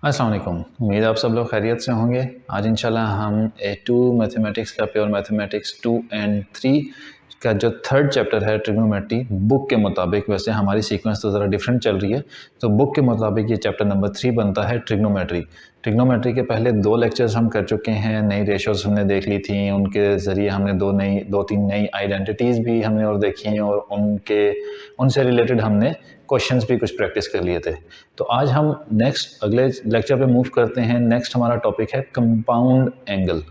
अस्सलाम वालेकुम। उम्मीद है आप सब लोग खैरियत से होंगे। आज इंशाल्लाह हम A2 मैथमेटिक्स का प्योर मैथमेटिक्स 2 एंड 3 का जो थर्ड चैप्टर है ट्रिग्नोमेट्री, बुक के मुताबिक, वैसे हमारी सीक्वेंस तो ज़रा डिफरेंट चल रही है, तो बुक के मुताबिक ये चैप्टर नंबर 3 बनता है ट्रिग्नोमेट्री। ट्रिग्नोमेट्री के पहले 2 लेक्चर्स हम कर चुके हैं, नई रेशोज़ हमने देख ली थी, उनके ज़रिए हमने 2-3 नई आइडेंटिटीज़ भी हमने और देखी और उनसे रिलेटेड हमने क्वेश्चंस भी कुछ प्रैक्टिस कर लिए थे। तो आज हम अगले लेक्चर पे मूव करते हैं। नेक्स्ट हमारा टॉपिक है कंपाउंड एंगल।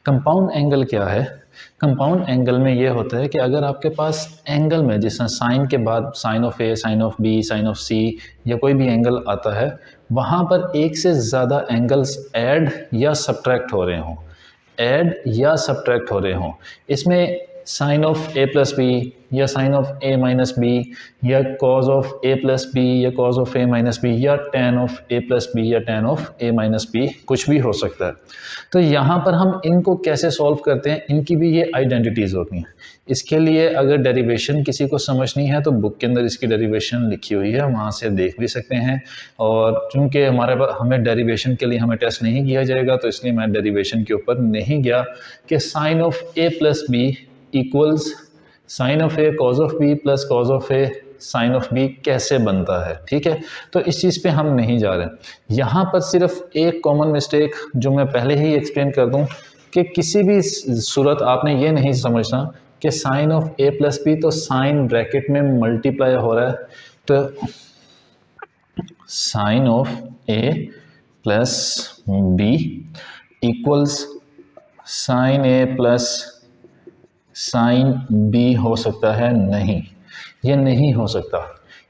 कंपाउंड एंगल क्या है? कंपाउंड एंगल में ये होता है कि अगर आपके पास एंगल में, जिसमें साइन के बाद sine of A, sine of B, sine of C या कोई भी एंगल आता है, वहाँ पर एक से ज़्यादा एंगल्स ऐड या सब्ट्रैक्ट हो रहे हों, इसमें sine of A plus B या sine of A minus B या cos of A plus B या cos of A minus B या tan of A plus B या tan of A minus B, कुछ भी हो सकता है। तो यहाँ पर हम इनको कैसे सॉल्व करते हैं, इनकी भी ये आइडेंटिटीज़ होती हैं। इसके लिए अगर डेरिवेशन किसी को समझनी है तो बुक के अंदर इसकी डेरिवेशन लिखी हुई है, वहाँ से देख भी सकते हैं। और चूँकि हमें डेरिवेशन के लिए हमें टेस्ट नहीं किया जाएगा, तो इसलिए मैं डेरिवेशन के ऊपर नहीं गया कि sine of A plus B equals sine of A cos of B plus cos of A sine of B कैसे बनता है। ठीक है, तो इस चीज़ पे हम नहीं जा रहे। यहाँ पर सिर्फ एक कॉमन मिस्टेक जो मैं पहले ही एक्सप्लेन कर दूँ कि किसी भी सूरत आपने ये नहीं समझना कि sine of A plus B तो साइन ब्रैकेट में मल्टीप्लाई हो रहा है, तो sine of A plus B equals sine A plus sine B हो सकता है? नहीं, ये नहीं हो सकता।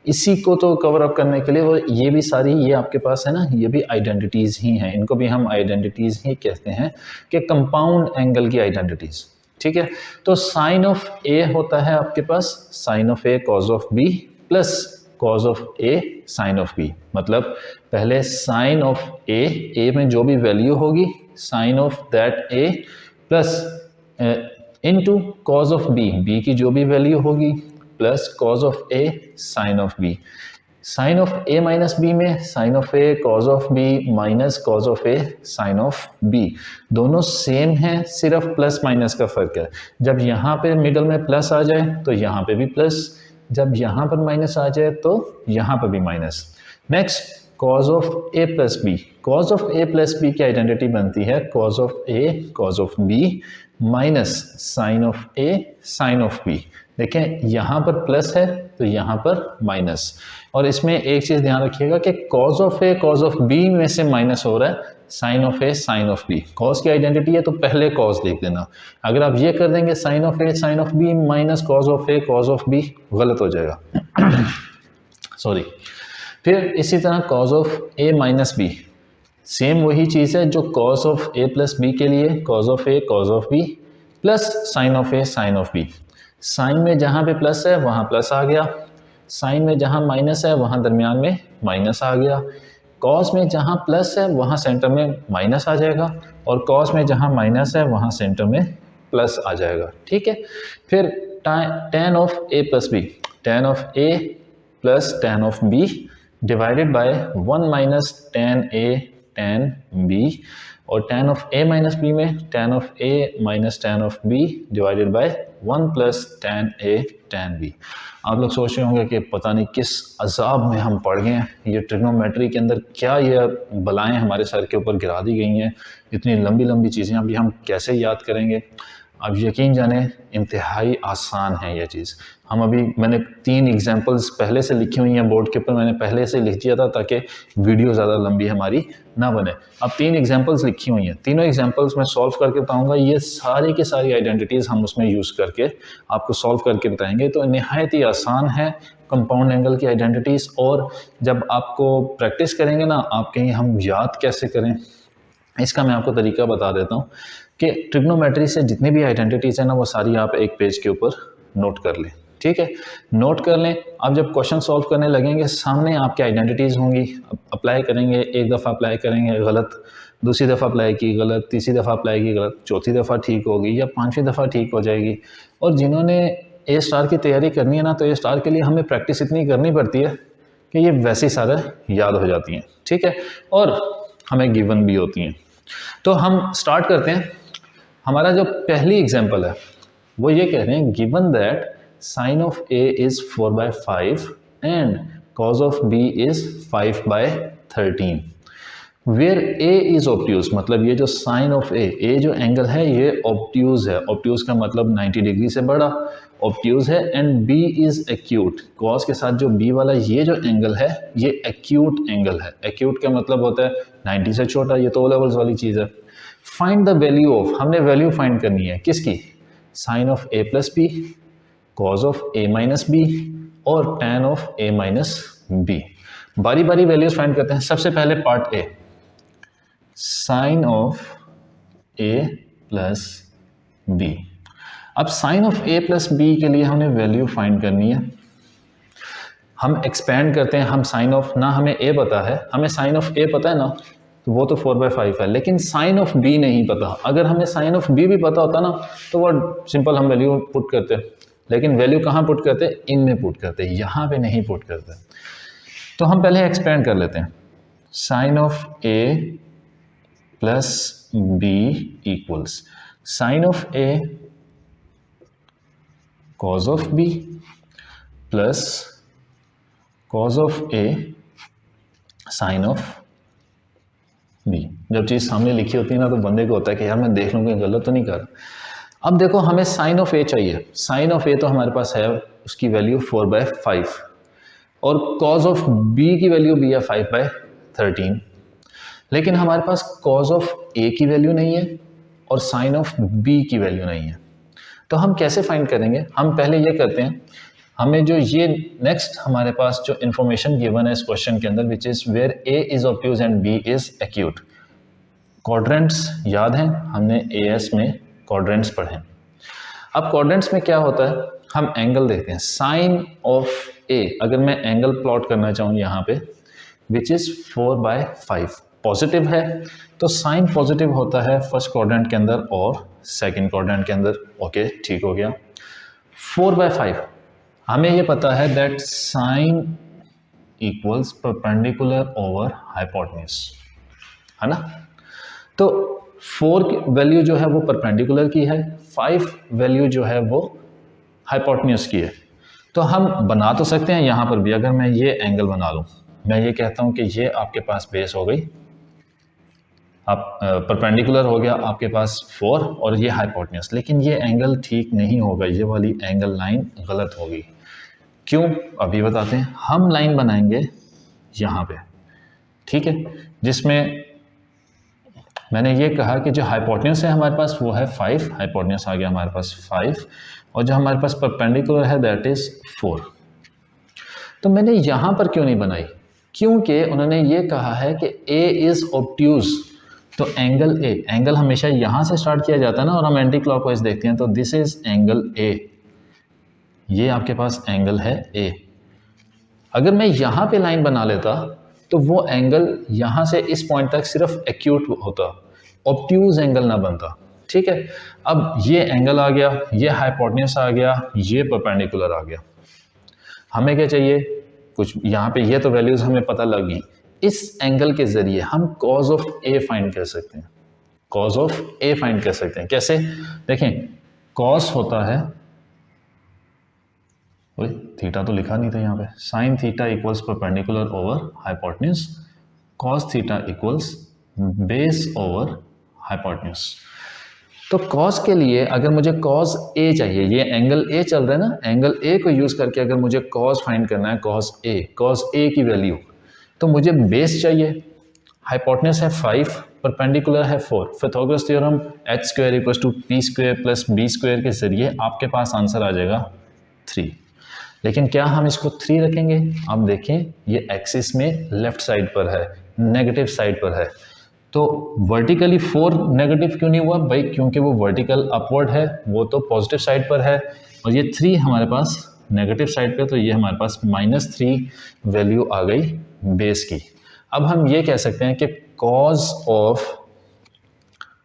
इसी को तो कवर अप करने के लिए वो ये भी सारी ये आपके पास है ना, ये भी आइडेंटिटीज़ ही हैं, इनको भी हम आइडेंटिटीज़ ही कहते हैं कि कंपाउंड एंगल की आइडेंटिटीज़। ठीक है, तो साइन ऑफ ए होता है आपके पास sine of A cos of B plus cos of A sine of B. मतलब पहले साइन ऑफ ए में जो भी वैल्यू होगी, sine of that A plus into cos of B की जो भी वैल्यू होगी plus cos of A sine of B. Sine of A minus B में sine of A cos of B minus cos of A sine of B, दोनों same हैं, सिर्फ plus minus का फर्क है। जब यहाँ पे मिडल में प्लस आ जाए तो यहाँ पे भी प्लस, जब यहाँ पर माइनस आ जाए तो यहाँ पर भी minus. Next cos of A plus B. Cos of A plus B की आइडेंटिटी बनती है cos of A cos of B minus sine of A sine of B. देखें यहाँ पर प्लस है तो यहाँ पर माइनस। और इसमें एक चीज़ ध्यान रखिएगा कि cos of A cos of B में से माइनस हो रहा है sine of A sine of B. Cos की आइडेंटिटी है तो पहले कॉज लिख देना। अगर आप ये कर देंगे sine of A sine of B minus cos of A cos of B, गलत हो जाएगा सॉरी। फिर इसी तरह cos of A minus B, same वही चीज़ है जो cos of A plus B के लिए, cos of A cos of B plus sine of A sine of B. Sine में जहाँ पे प्लस है वहाँ प्लस आ गया, साइन में जहाँ माइनस है वहाँ दरमियान में माइनस आ गया, कॉस में जहाँ प्लस है वहाँ सेंटर में माइनस आ जाएगा, और कॉस में जहाँ माइनस है वहाँ सेंटर में प्लस आ जाएगा। ठीक है, फिर tan of A plus B, tan of A plus tan of B divided by 1 minus tan A tan B, और tan of A minus B में tan of A minus tan of B divided by 1 plus tan A tan B. आप लोग सोच रहे होंगे कि पता नहीं किस अजाब में हम पड़ गए हैं, ये ट्रिग्नोमेट्री के अंदर क्या ये बलाएं हमारे सर के ऊपर गिरा दी गई हैं, इतनी लंबी लंबी चीज़ें अभी हम कैसे याद करेंगे। अब यकीन जाने इंतहाई आसान है यह चीज़। मैंने 3 एग्जांपल्स पहले से लिखी हुई हैं बोर्ड के ऊपर, मैंने पहले से लिख दिया था ताकि वीडियो ज़्यादा लंबी हमारी ना बने। अब 3 एग्जांपल्स लिखी हुई हैं, तीनों एग्जांपल्स मैं सॉल्व करके बताऊंगा। ये सारी की सारी आइडेंटिटीज़ हम उसमें यूज़ करके आपको सॉल्व करके बताएंगे। तो नहायत ही आसान है कंपाउंड एंगल की आइडेंटिटीज़। और जब आपको प्रैक्टिस करेंगे ना, आप कहीं हम याद कैसे करें, इसका मैं आपको तरीका बता देता हूँ कि ट्रिग्नोमेट्री से जितनी भी आइडेंटिटीज़ हैं ना, वो सारी आप एक पेज के ऊपर नोट कर लें। ठीक है, नोट कर लें। आप जब क्वेश्चन सॉल्व करने लगेंगे, सामने आपकी आइडेंटिटीज़ होंगी, अप्लाई करेंगे, एक दफ़ा अप्लाई करेंगे गलत, दूसरी दफ़ा अप्लाई की गलत, तीसरी दफ़ा अप्लाई की गलत, चौथी दफ़ा ठीक होगी या 5वीं दफ़ा ठीक हो जाएगी। और जिन्होंने ए स्टार की तैयारी करनी है ना, तो ए स्टार के लिए हमें प्रैक्टिस इतनी करनी पड़ती है कि ये वैसे ही सारा याद हो जाती हैं। ठीक है, और हमें गिवन भी होती हैं। तो हम स्टार्ट करते हैं। हमारा जो पहली एग्जांपल है वो ये कह रहे हैं given that sine of A is 4/5 and cos of B is 5/13 where A is obtuse, मतलब ये जो साइन ऑफ ए जो एंगल है ये ऑब्ट्यूज है। ऑब्ट्यूज का मतलब 90 डिग्री से बड़ा ऑब्ट्यूज है। And B is acute, cos के साथ जो बी वाला ये जो एंगल है ये एक्यूट एंगल है। एक्यूट का मतलब होता है 90 से छोटा, ये तो ओ लेवल्स वाली चीज़ है। फाइंड द वैल्यू ऑफ, हमने वैल्यू फाइंड करनी है किसकी, sine of A plus B, cos of A minus B और tan of A minus B. बारी बारी वैल्यूज फाइंड करते हैं। सबसे पहले part A, sine of A plus B. अब sine of A plus B के लिए हमने वैल्यू फाइंड करनी है। हम एक्सपेंड करते हैं, हम साइन ऑफ, ना हमें ए पता है, हमें साइन ऑफ ए पता है ना, तो वो तो 4/5 है, लेकिन साइन ऑफ बी नहीं पता। अगर हमें साइन ऑफ बी भी पता होता ना तो वो सिंपल हम वैल्यू पुट करते, लेकिन वैल्यू कहाँ पुट करते, इनमें पुट करते, यहाँ पे नहीं पुट करते। तो हम पहले एक्सपेंड कर लेते हैं। Sine of A plus B equals sine of A cos of B plus cos of A sine of B. जब चीज़ सामने लिखी होती है ना तो बंदे को होता है कि यार मैं देख लूँ कहीं गलत तो नहीं कर रहा। अब देखो हमें साइन ऑफ ए चाहिए। साइन ऑफ ए तो हमारे पास है, उसकी वैल्यू 4/5 और कॉज ऑफ बी की वैल्यू भी है 5/13, लेकिन हमारे पास कॉज ऑफ ए की वैल्यू नहीं है और साइन ऑफ बी की वैल्यू नहीं है। तो हम कैसे फाइंड करेंगे, हम पहले ये करते हैं, हमें जो ये नेक्स्ट हमारे पास जो इन्फॉर्मेशन गिवन है इस क्वेश्चन के अंदर which is where A is obtuse and B is acute. Quadrants याद हैं, हमने एएस में क्वाड्रेंट्स पढ़े। अब क्वाड्रेंट्स में क्या होता है, हम एंगल देखते हैं। साइन ऑफ ए, अगर मैं एंगल प्लॉट करना चाहूँ यहाँ पे विच इज़ 4/5 पॉजिटिव है, तो साइन पॉजिटिव होता है फर्स्ट क्वाड्रेंट के अंदर और सेकंड क्वाड्रेंट के अंदर। ओके, ठीक हो गया। 4/5 हमें ये पता है that sine equals perpendicular over hypotenuse, है ना। तो 4 की वैल्यू जो है वो परपेंडिकुलर की है, 5 वैल्यू जो है वो हाइपोटेन्यूज की है। तो हम बना तो सकते हैं यहाँ पर भी, अगर मैं ये एंगल बना लूँ, मैं ये कहता हूँ कि ये आपके पास बेस हो गई, आप परपेंडिकुलर हो गया आपके पास 4 और ये हाइपोटेन्यूज, लेकिन ये एंगल ठीक नहीं होगा, ये वाली एंगल लाइन गलत होगी। क्यों, अभी बताते हैं। हम लाइन बनाएंगे यहाँ पे, ठीक है, जिसमें मैंने ये कहा कि जो हाइपोटेन्यूज है हमारे पास वो है 5, हाइपोटेन्यूज आ गया हमारे पास 5, और जो हमारे पास परपेंडिकुलर है दैट इज 4। तो मैंने यहाँ पर क्यों नहीं बनाई, क्योंकि उन्होंने ये कहा है कि ए इज ऑब्ट्यूज, तो एंगल ए, एंगल हमेशा यहाँ से स्टार्ट किया जाता है ना, और हम एंटी क्लॉकवाइज देखते हैं, तो दिस इज एंगल ए, ये आपके पास एंगल है ए। अगर मैं यहाँ पे लाइन बना लेता तो वो एंगल यहाँ से इस पॉइंट तक सिर्फ एक्यूट होता, ऑब्ट्यूज एंगल ना बनता, ठीक है। अब ये एंगल आ गया, ये हाइपोटेन्यूज आ गया, ये परपेंडिकुलर आ गया। हमें क्या चाहिए, कुछ यहाँ पे ये तो वैल्यूज हमें पता लग गई। इस एंगल के जरिए हम कॉज ऑफ ए फाइंड कर सकते हैं, कॉज ऑफ ए फाइंड कर सकते हैं। कैसे, देखें, कॉस होता है, थीटा तो लिखा नहीं था यहाँ पे, sine theta equals perpendicular over hypotenuse, cos theta equals base over hypotenuse. तो कॉस के लिए अगर मुझे कॉस ए चाहिए, ये एंगल ए चल रहा है ना, एंगल ए को यूज करके अगर मुझे कॉस फाइंड करना है, कॉस ए की वैल्यू, तो मुझे बेस चाहिए। हाइपोटेन्यूज है 5, परपेंडिकुलर है 4। Pythagoras theorem h² = p² + b² के जरिए आपके पास आंसर आ जाएगा 3। लेकिन क्या हम इसको 3 रखेंगे, आप देखें ये एक्सिस में लेफ्ट साइड पर है, नेगेटिव साइड पर है, तो वर्टिकली 4 नेगेटिव क्यों नहीं हुआ भाई, क्योंकि वो वर्टिकल अपवर्ड है, वो तो पॉजिटिव साइड पर है, और ये 3 हमारे पास नेगेटिव साइड पे, तो ये हमारे पास -3 वैल्यू आ गई बेस की। अब हम ये कह सकते हैं कि कॉज ऑफ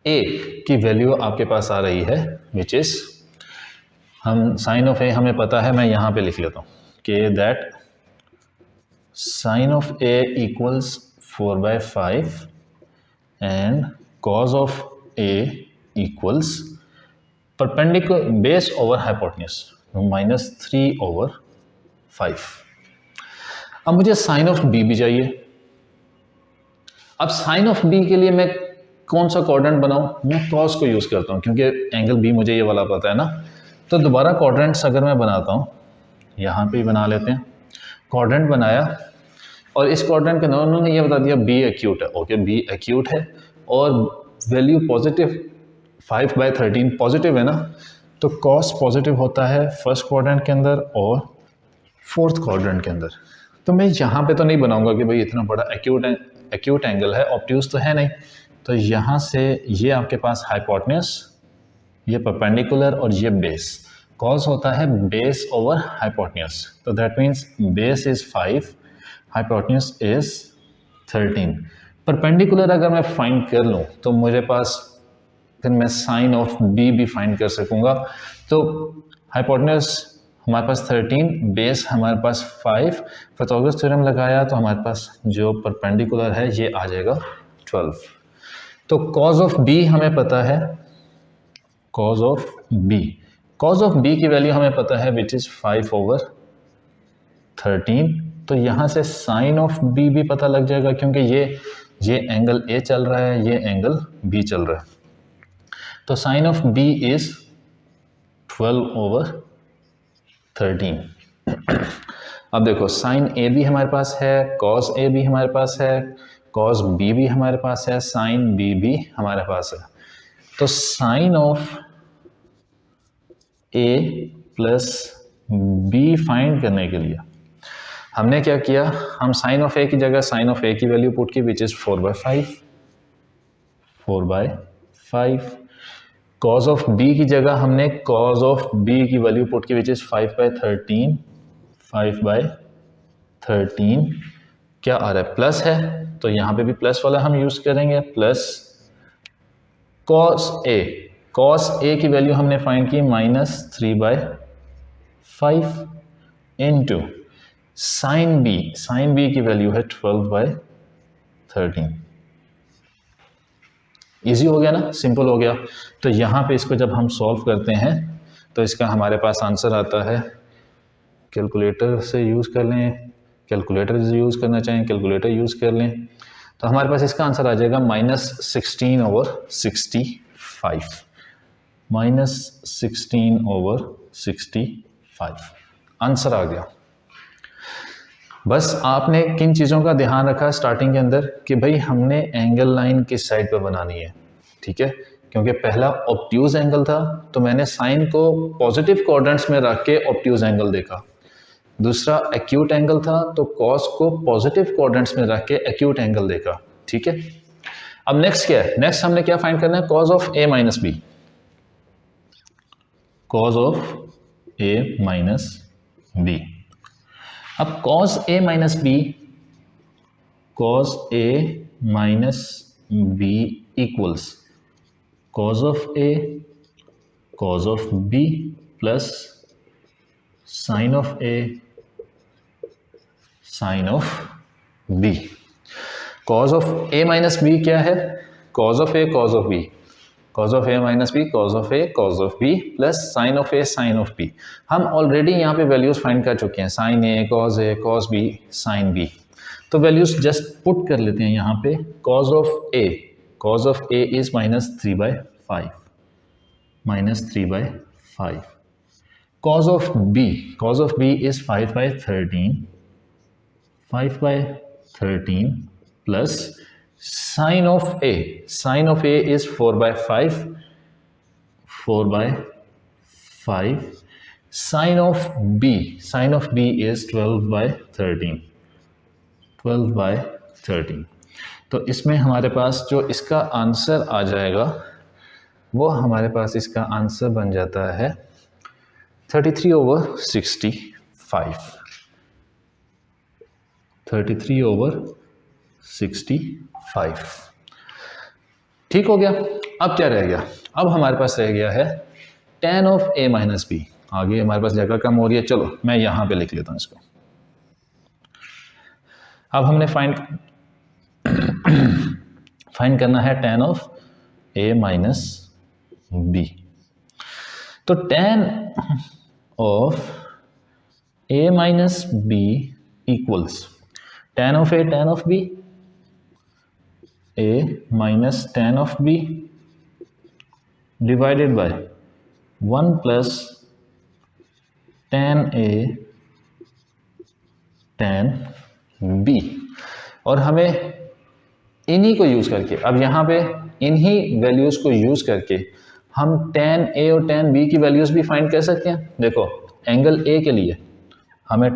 ए की वैल्यू आपके पास आ रही है विच इज, हम साइन ऑफ ए हमें पता है, मैं यहाँ पे लिख लेता हूँ कि that sine of A equals 4/5 and cos of A equals perpendicular base over hypotenuse -3/5। अब मुझे साइन ऑफ बी भी चाहिए। अब साइन ऑफ बी के लिए मैं कौन सा क्वाड्रेंट बनाऊं? मैं कॉस को यूज़ करता हूं क्योंकि एंगल बी मुझे ये वाला पता है ना। तो दोबारा क्वाड्रेंट्स अगर मैं बनाता हूं, यहाँ पे ही बना लेते हैं। क्वाड्रेंट बनाया और इस क्वाड्रेंट के अंदर उन्होंने ये बता दिया बी एक्यूट है। ओके, बी एक्यूट है और वैल्यू पॉजिटिव 5/13 पॉजिटिव है ना, तो कॉस पॉजिटिव होता है फर्स्ट क्वाड्रेंट के अंदर और फोर्थ क्वाड्रेंट के अंदर। तो मैं यहाँ पे तो नहीं बनाऊंगा कि भाई इतना बड़ा एक्यूट एंगल है, ऑब्ट्यूज तो है नहीं। तो यहाँ से ये आपके पास हाइपोटेन्यूज, ये परपेंडिकुलर और ये बेस। कॉस होता है बेस ओवर हाइपोटेन्यूज, तो that means base is 5, hypotenuse is 13। Perpendicular अगर मैं फाइंड कर लूँ तो मुझे पास फिर मैं साइन ऑफ बी भी फाइंड कर सकूँगा। तो हाइपोटेन्यूज हमारे पास 13, बेस हमारे पास 5, पाइथागोरस थ्योरम लगाया तो हमारे पास जो परपेंडिकुलर है ये आ जाएगा 12। तो कॉज ऑफ बी हमें पता है, कॉज ऑफ बी की वैल्यू हमें पता है विच इज 5/13। तो यहाँ से साइन ऑफ बी भी पता लग जाएगा क्योंकि ये एंगल ए चल रहा है, ये एंगल बी चल रहा है। तो साइन ऑफ बी इज 12/13। अब देखो साइन ए भी हमारे पास है, कॉस ए भी हमारे पास है, कॉस बी भी हमारे पास है, साइन बी भी हमारे पास है। तो sine of A plus B find करने के लिए हमने क्या किया, हम साइन ऑफ ए की जगह साइन ऑफ ए की वैल्यू पुट की which is 4/5। Cos of B की जगह हमने कॉज ऑफ बी की वैल्यू पुट की विच इज 5/13। क्या आ रहा है? प्लस है, तो यहाँ पे भी प्लस वाला हम यूज करेंगे, प्लस कॉस ए की वैल्यू हमने फाइंड की -3/5 इनटू साइन बी की वैल्यू है 12/13। इजी हो गया ना, सिंपल हो गया। तो यहाँ पे इसको जब हम सॉल्व करते हैं तो इसका हमारे पास आंसर आता है, कैलकुलेटर से यूज़ कर लें, कैलकुलेटर यूज़ करना चाहें कैलकुलेटर यूज़ कर लें। तो हमारे पास इसका आंसर आ जाएगा -16/65। -16/65 आंसर आ गया। बस आपने किन चीज़ों का ध्यान रखा स्टार्टिंग के अंदर कि भाई हमने एंगल लाइन किस साइड पर बनानी है, ठीक है। क्योंकि पहला ऑब्ट्यूज एंगल था तो मैंने साइन को पॉजिटिव क्वाड्रेंट्स में रख के ऑब्ट्यूज एंगल देखा। दूसरा एक्यूट एंगल था तो कॉस को पॉजिटिव क्वाड्रेंट्स में रख के एक्यूट एंगल देखा, ठीक है। अब नेक्स्ट क्या है? नेक्स्ट हमने क्या फाइंड करना है? Cos of A minus B. Cos of A minus B. अब cos A minus B equals cos of A cos of B plus sine of A sine of B. Cos of A minus B क्या है? Cos of A cos of B, cos of A minus B cos of A cos of B plus sine of A sine of B. हम already यहाँ पे values find कर चुके हैं, sine A cos B sine B. तो values just put कर लेते हैं यहाँ पे। Cos of A is -3/5 cos of B is 5/13 plus sine of A is 4/5 sine of B is 12/13। तो इसमें हमारे पास जो इसका आंसर आ जाएगा वो हमारे पास इसका आंसर बन जाता है 33/65। 33/65 ठीक हो गया। अब क्या रह गया? अब हमारे पास रह गया है tan of a minus B. आगे हमारे पास जगह कम हो रही है, चलो मैं यहाँ पे लिख लेता हूँ इसको। फाइंड करना है tan of a minus B. तो tan of a minus B equals tan of a tan of b, a minus tan of b divided by 1 plus tan a tan b। और हमें इन्हीं को यूज़ करके, अब यहाँ पे इन्हीं वैल्यूज़ को यूज़ करके हम tan a और tan b की वैल्यूज़ भी फाइंड कर सकते हैं। देखो एंगल a के लिए हमें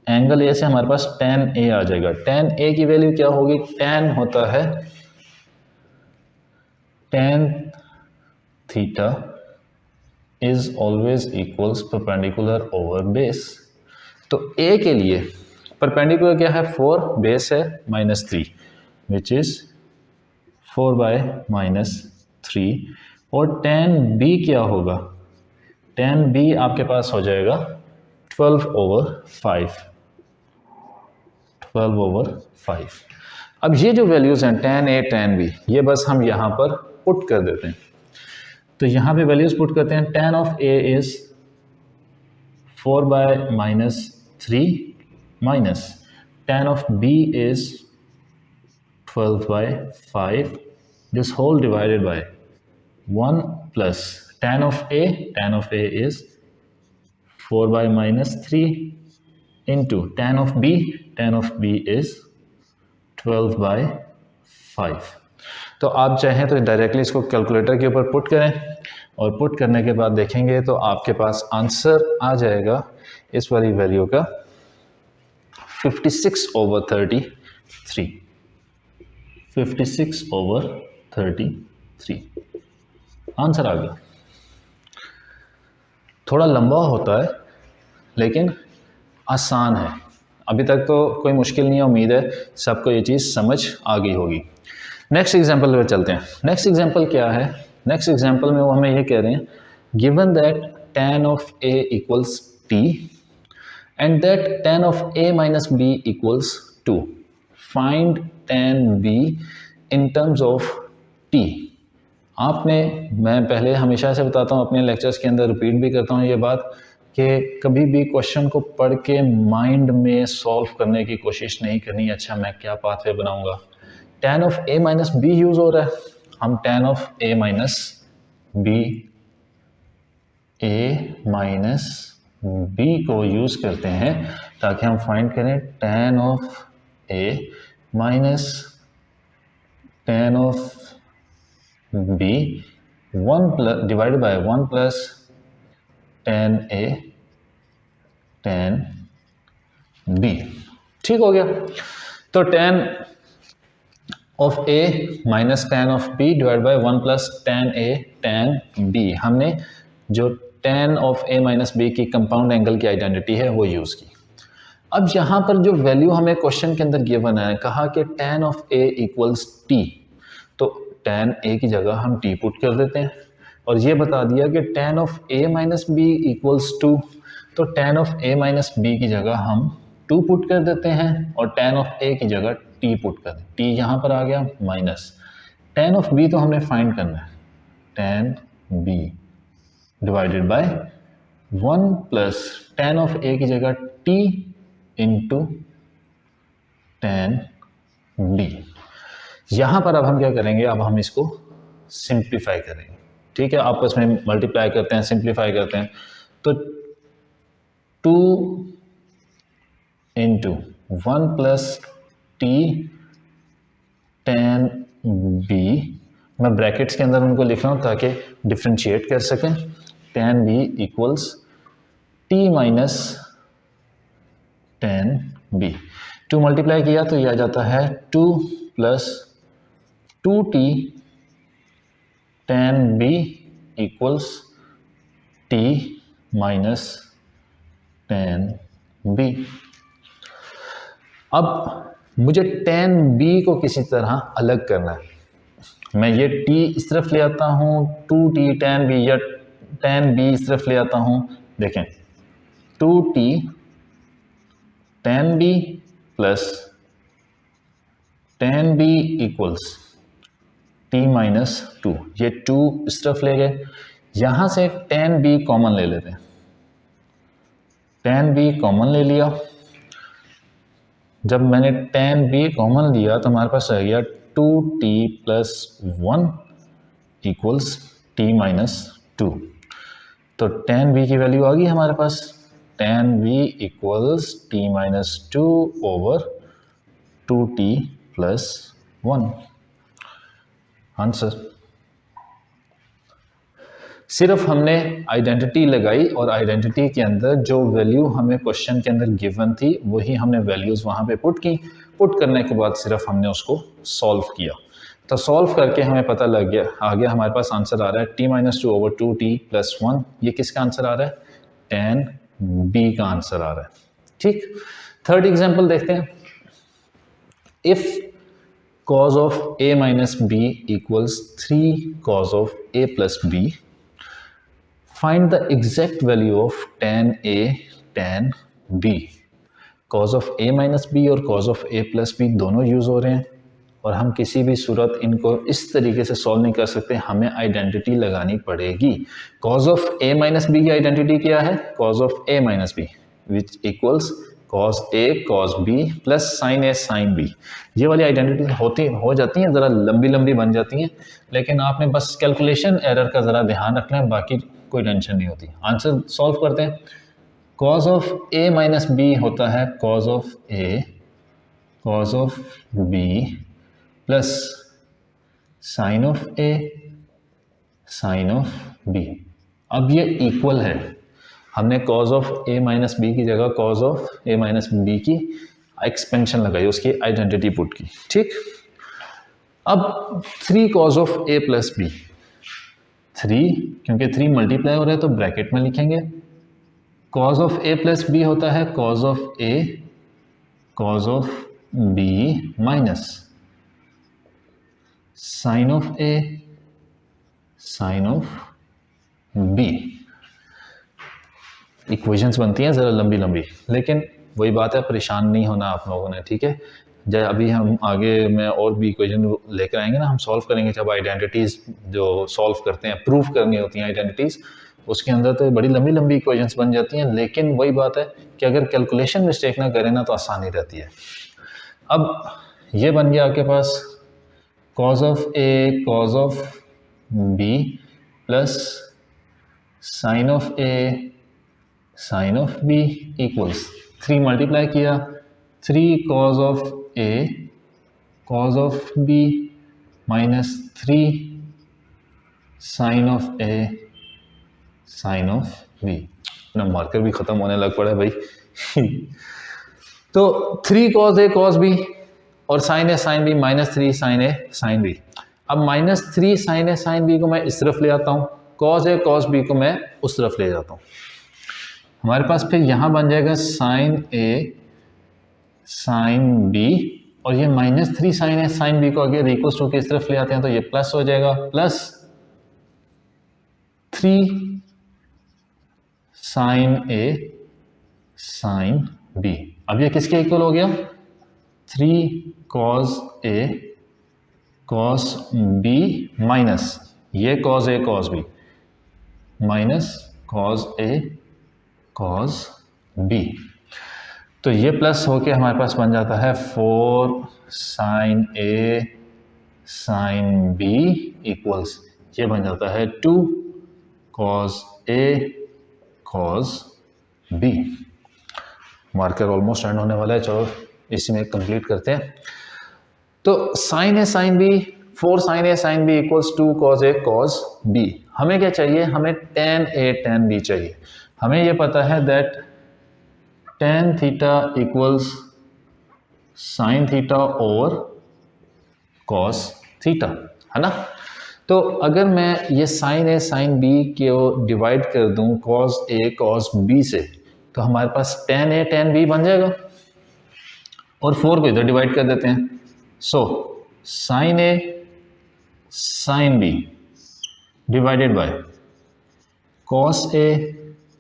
एंगल a से हमारे पास tan a आ जाएगा। tan a की वैल्यू क्या होगी? tan होता है tan theta is always equals perpendicular over base. तो a के लिए परपेंडिकुलर क्या है? 4, बेस है -3 विच इज 4 बाय -3। और tan b क्या होगा? tan b आपके पास हो जाएगा 12/5। 12/5। अब ये जो वैल्यूज़ हैं tan a tan b, ये बस हम यहाँ पर पुट कर देते हैं। तो यहाँ पे वैल्यूज़ पुट करते हैं। tan of a is 4 by -3 minus tan of b is 12/5, this whole divided by 1 plus tan of a is 4 by -3 into tan of b is 12/5। तो आप चाहें तो डायरेक्टली इसको कैलकुलेटर के ऊपर पुट करें और पुट करने के बाद देखेंगे तो आपके पास आंसर आ जाएगा इस वाली वैल्यू का 56/33। 56/33 आंसर आ गया। थोड़ा लंबा होता है लेकिन आसान है। अभी तक तो कोई मुश्किल नहीं है, उम्मीद है सबको ये चीज़ समझ आ गई होगी। नेक्स्ट एग्जांपल पे चलते हैं। नेक्स्ट एग्जांपल क्या है? नेक्स्ट एग्जांपल में वो हमें ये कह रहे हैं given that tan of a equals t and that tan of a minus b equals 2. Find tan b in terms of t। आपने, मैं पहले हमेशा से बताता हूँ, अपने लेक्चर्स के अंदर रिपीट भी करता हूँ ये बात कि कभी भी क्वेश्चन को पढ़ के माइंड में सॉल्व करने की कोशिश नहीं करनी। अच्छा मैं क्या पाथवे बनाऊँगा? tan of a minus B use हो रहा है, हम tan of a minus b को यूज़ करते हैं ताकि हम फाइंड करें tan of a minus tan of b 1 plus divided by 1 plus tan a tan b। ठीक हो गया। तो tan of a minus tan of b divide by 1 plus tan a tan b, हमने जो tan of a minus B की compound angle की identity है वो यूज़ की। अब यहाँ पर जो वैल्यू हमें क्वेश्चन के अंदर गिवन है, कहा कि tan of a equals t, तो tan a की जगह हम t पुट कर देते हैं और ये बता दिया कि tan of a minus B equals 2, तो tan of a minus B की जगह हम 2 पुट कर देते हैं और tan ऑफ a की जगह t पुट कर दें। t यहाँ पर आ गया माइनस tan ऑफ b तो हमने फाइंड करना है, tan b divided by 1 plus tan of a की जगह t इंटू tan b। यहाँ पर अब हम क्या करेंगे? अब हम इसको सिंप्लीफाई करेंगे। ठीक है, आपस में मल्टीप्लाई करते हैं, सिंप्लीफाई करते हैं। तो 2 into 1 plus t tan b, मैं ब्रैकेट्स के अंदर उनको लिख रहा हूँ ताकि डिफ्रेंशिएट कर सकें। tan b equals t minus tan b, 2 multiply किया तो यह आ जाता है 2 plus 2t tan b equals t minus tan b। अब मुझे tan b को किसी तरह अलग करना है। मैं ये t इस तरफ ले आता हूँ, 2t tan b, या tan b इस तरफ ले आता हूँ। देखें 2t tan b plus tan b equals t minus 2, ये 2 इस तरफ ले गए, यहाँ से tan b कॉमन ले लेते हैं, tan b कॉमन ले लिया। जब मैंने tan b कॉमन लिया तो हमारे पास रह गया 2t plus 1 equals t minus 2। तो tan b की वैल्यू आ गई हमारे पास, tan b equals t minus 2 over 2t plus 1। Answer. सिर्फ हमने आइडेंटिटी लगाई और आइडेंटिटी के अंदर जो वैल्यू हमें क्वेश्चन के अंदर गिवन थी वही हमने वैल्यूज़ वहाँ पे पुट की। पुट करने के बाद सिर्फ हमने उसको सॉल्व किया, तो सॉल्व करके हमें पता लग गया, आ गया हमारे पास आंसर आ रहा है t minus 2 over 2t plus 1। ये किसका आंसर आ रहा है? tan b का आंसर आ रहा है। ठीक, थर्ड एग्जाम्पल देखते हैं। If cos of a minus b equals 3 cos of a plus b, find the exact value of tan a tan b। cos of a minus b और cos of a plus b दोनों use हो रहे हैं और हम किसी भी सूरत इनको इस तरीके से सॉल्व नहीं कर सकते, हमें आइडेंटिटी लगानी पड़ेगी। cos of a minus b की आइडेंटिटी क्या है? cos of a minus b which equals cos a cos b plus sin a sin b। ये वाली आइडेंटिटी हो जाती हैं, ज़रा लंबी लंबी बन जाती हैं, लेकिन आपने बस कैलकुलेशन एरर का ज़रा ध्यान रखना है, बाकी कोई टेंशन नहीं होती। आंसर सॉल्व करते हैं। cos of a minus b होता है cos of a cos of b plus sin of a sin of b। अब ये इक्वल है, हमने cos of a minus B की जगह cos of a minus B की एक्सपेंशन लगाई, उसकी आइडेंटिटी पुट की। ठीक, अब 3 cos of a plus B, 3 क्योंकि 3 मल्टीप्लाई हो रहा है तो ब्रैकेट में लिखेंगे। cos of a plus B होता है cos of a cos of b minus sin of a sin of b। Equations बनती हैं ज़रा लंबी लंबी, लेकिन वही बात है, परेशान नहीं होना आप लोगों ने। ठीक है, जब अभी हम आगे में और भी इक्वेशन लेकर आएंगे ना, हम सॉल्व करेंगे, जब आइडेंटिटीज़ जो सॉल्व करते हैं, प्रूफ करनी होती हैं आइडेंटिटीज़, उसके अंदर तो बड़ी लंबी लंबी इक्वेशंस बन जाती हैं, लेकिन वही बात है कि अगर कैलकुलेशन मिस्टेक ना करें ना तो आसानी रहती है। अब ये बन गया आपके पास cos of a cos of b plus sin of a sin of b equals 3 multiply किया, 3 cos of a cos of b minus 3 sin of a sin of b। ना मार्कर भी ख़त्म होने लग पड़ा है भाई। तो 3 cos a cos b और sin a sin b minus 3 sin a sin b। अब minus 3 sin a sin b को मैं इस तरफ ले आता हूँ, cos a cos b को मैं उस तरफ ले जाता हूँ। हमारे पास फिर यहाँ बन जाएगा sin a sin b और ये minus 3 sin a sin b को अगर इक्वल्स टू के इस तरफ ले आते हैं तो ये प्लस हो जाएगा, plus 3 sin a sin b। अब ये किसके इक्वल हो गया? 3 cos a cos b minus ये cos a cos b minus cos a cos b। तो ये प्लस होके हमारे पास बन जाता है 4 sin a sin b equals, ये बन जाता है 2 cos a cos b। Marker almost and होने वाला है, चलो इसी में कंप्लीट करते हैं। तो sin a sin b 4 sin a sin b equals 2 cos a cos b। हमें क्या चाहिए? हमें tan a tan b चाहिए। हमें ये पता है that tan theta equals sin theta over cos theta, है ना। तो अगर मैं ये sin a sin b को डिवाइड कर दूं cos a cos b से, तो हमारे पास tan a tan b बन जाएगा और 4 को इधर डिवाइड कर देते हैं। सो sin a sin b divided bye cos a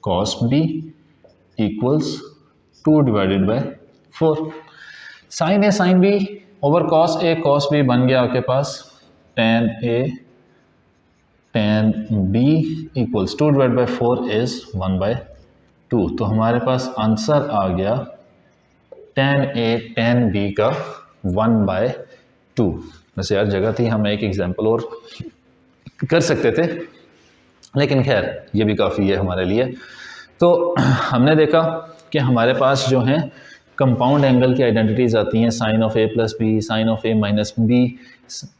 cos b equals 2 divided by 4। sin a sin b over cos a cos b बन गया आपके पास tan A tan B equals 2/4 is 1/2। तो हमारे पास आंसर आ गया tan A tan B का 1/2। वैसे यार जगह थी, हम एक एग्जाम्पल और कर सकते थे, लेकिन खैर ये भी काफ़ी है हमारे लिए। तो हमने देखा कि हमारे पास जो हैं कंपाउंड एंगल की आइडेंटिटीज़ आती हैं, sine of A plus B, sine of A minus B,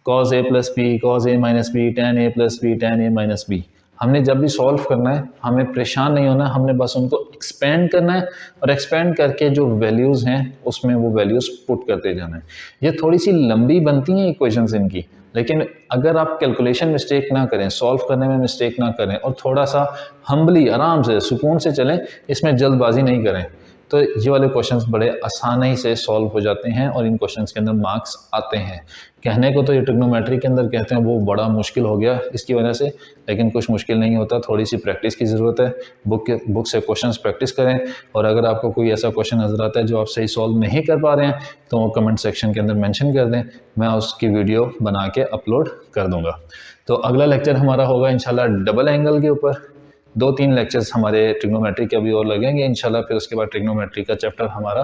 cos A plus B, cos A minus B, tan A plus B, tan A minus B. हमने जब भी सॉल्व करना है हमें परेशान नहीं होना, हमने बस उनको एक्सपेंड करना है और एक्सपेंड करके जो वैल्यूज़ हैं उसमें वो वैल्यूज़ पुट करते जाना है। ये थोड़ी सी लंबी बनती हैं इक्वेशंस इनकी, लेकिन अगर आप कैलकुलेशन मिस्टेक ना करें, सॉल्व करने में मिस्टेक ना करें और थोड़ा सा हम्बली आराम से सुकून से चलें, इसमें जल्दबाजी नहीं करें, तो ये वाले क्वेश्चंस बड़े आसानी से सॉल्व हो जाते हैं और इन क्वेश्चंस के अंदर मार्क्स आते हैं। कहने को तो ये ट्रिग्नोमेट्री के अंदर कहते हैं वो बड़ा मुश्किल हो गया इसकी वजह से, लेकिन कुछ मुश्किल नहीं होता, थोड़ी सी प्रैक्टिस की ज़रूरत है। बुक से क्वेश्चंस प्रैक्टिस करें, और अगर आपको कोई ऐसा क्वेश्चन नज़र आता है जो आप सही सॉल्व नहीं कर पा रहे हैं तो वो कमेंट सेक्शन के अंदर मेंशन कर दें, मैं उसकी वीडियो बना के अपलोड कर दूँगा। तो अगला लेक्चर हमारा होगा इंशाल्लाह डबल एंगल के ऊपर। 2-3 लेक्चर्स हमारे ट्रिग्नोमेट्री के अभी और लगेंगे इंशाल्लाह, फिर उसके बाद ट्रिग्नोमेट्री का चैप्टर हमारा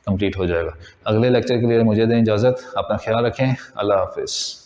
कंप्लीट हो जाएगा। अगले लेक्चर के लिए मुझे दें इजाज़त, अपना ख्याल रखें, अल्लाह हाफिज़।